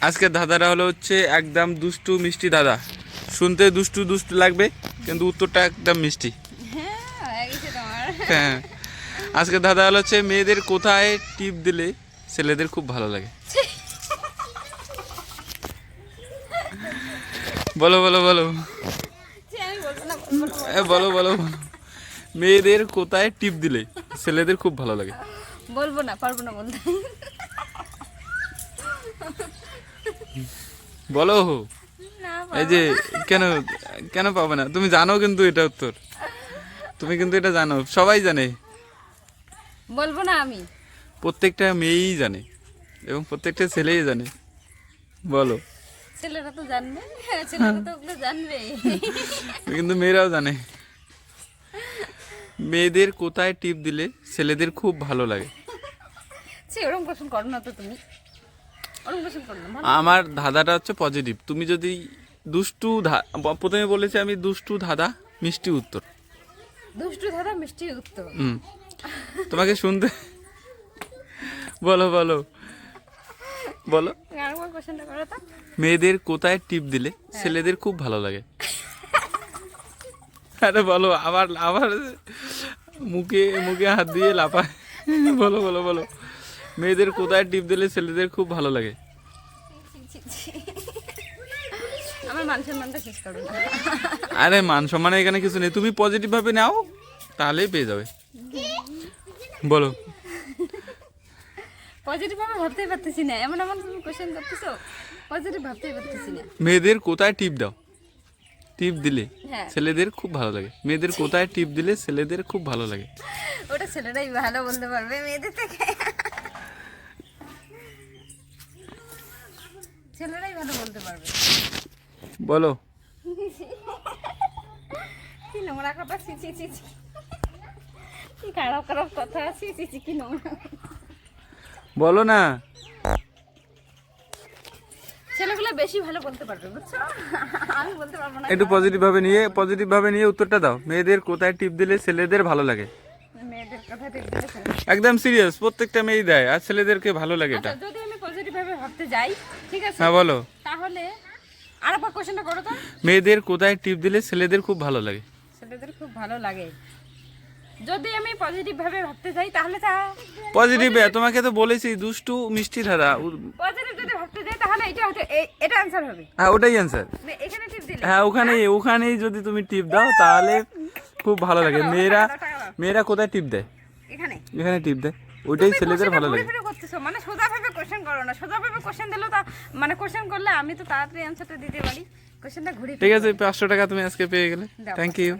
আজকে দাদারা হচ্ছে একদম দুষ্টু মিষ্টি দাদা। শুনতে দুষ্টু দুষ্টু লাগবে, কিন্তু উত্তরটা একদম মিষ্টি। হ্যাঁ, আজকে দাদা হচ্ছে মেয়েদের কোথায় টিপ দিলে ছেলেদের খুব ভালো লাগে। বলো বলো বলো বলো বলো মেয়েদের কোথায় টিপ দিলে ছেলেদের খুব ভালো লাগে? বলবো না, পারবো না বলতে। বলো। এই যে কেন কেন পাবে না? তুমি জানো কিন্তু এটা উত্তর, তুমি কিন্তু এটা জানো, সবাই জানে। বলবো না আমি। প্রত্যেকটা মেয়েই জানে এবং প্রত্যেকটা ছেলেই জানে। বলো। ছেলেরা তো জানবে, ছেলেরা তো ওগুলো জানবে। কিন্তু মেয়েরাও জানে। মেয়েদের কোথায় টিপ দিলে ছেলেদের খুব ভালো লাগে? ওরকম কোশ্চেন করো না তো তুমি, ওরকম কোশ্চেন করো না। আমার ধাঁধাটা হচ্ছে পজিটিভ। তুমি যদি দুষ্টু প্রথমে বলেছি আমি দুষ্টু ধাঁধা মিষ্টি উত্তর। দুষ্টু ধাঁধা মিষ্টি উত্তর। তোমাকে শুনতে বলো বলো বলো। কোশ্চেনটা করো তো। মেয়েদের কোথায় টিপ দিলে ছেলেদের খুব ভালো লাগে? আরে বলো, আবার আবার মুখে মুখে হাত দিয়ে লাফায়। বলো বলো বলো। মেয়েদের কোথায় টিপ দিলে ছেলেদের খুব ভালো লাগে? আমার মান সম্মানটা শেষ করো না। আরে মান সম্মানে এখানে কিছু নেই, তুমি পজিটিভ ভাবে নাও, তাহলেই পেয়ে যাবে। বলো। পজিটিভ ভাবে ভাবতেই পারতেছি না, এমন এমন তুমি কোশ্চেন করতেছো, পজিটিভ ভাবতেই পারতেছি না। মেয়েদের কোথায় টিপ দাও, টিপ দিলে হ্যাঁ। ছেলেদের খুব ভালো লাগে? মেয়েদের কোথায় টিপ দিলে ছেলেদের খুব ভালো লাগে? ওটা ছেলেরাই ভালো বলতে পারবে মেয়েদের থেকে, ছেলেরাই ভালো বলতে পারবে। বলো। কি নোংরা কথা, ছি ছি ছি ছি, কি খারাপ খারাপ কথা, ছি ছি ছি, কি নোংরা। বলো না। ছেলেগুলো বেশি ভালো বলতে পারবে, বুঝছো? আমি বলতে পারবো না। একটু পজিটিভ ভাবে নিয়ে উত্তরটা দাও। মেয়েদের কোথায় টিপ দিলে ছেলেদের ভালো লাগে? মেয়েদের কথা দেখতে একদম সিরিয়াস, প্রত্যেকটা মেয়েই দেয়, আর ছেলেদেরকে ভালো লাগে এটা। যদি আমি পজিটিভ ভাবে ভাবতে যাই, ঠিক আছে, হ্যাঁ বলো। তাহলে আরেকবার কোশ্চেনটা করো তো। মেয়েদের কোথায় টিপ দিলে ছেলেদের খুব ভালো লাগে? ছেলেদের খুব ভালো লাগে যদি আমি পজিটিভ ভাবে ভাবতে যাই, তাহলে পজিটিভ। তোমাকে তো বলেছি দুষ্টু মিষ্টি ধাঁধা। পজিটিভ যদি ভাবতে যাই তাহলে এটা হচ্ছে এটা आंसर হবে। হ্যাঁ, ওটাই অ্যান্সার। এখানে টিপ দিলে, হ্যাঁ, ওখানেই যদি তুমি টিপ দাও তাহলে খুব ভালো লাগে। মেয়েরা কোথায় টিপ দেয়? এখানে টিপ দেয়, ওইটাই ছেলেদের ভালো লাগে। করতেছো মানে সোজা ভাবে কোশ্চেন করো না, সোজা ভাবে কোশ্চেন দিলে তো মানে কোশ্চেন করলে আমি তো তাড়াতাড়ি आंसरটা দিতে পারি। কোশ্চেনটা ঘুরে। ঠিক আছে, 500 টাকা তুমি আজকে পেয়ে গেলে। Thank you.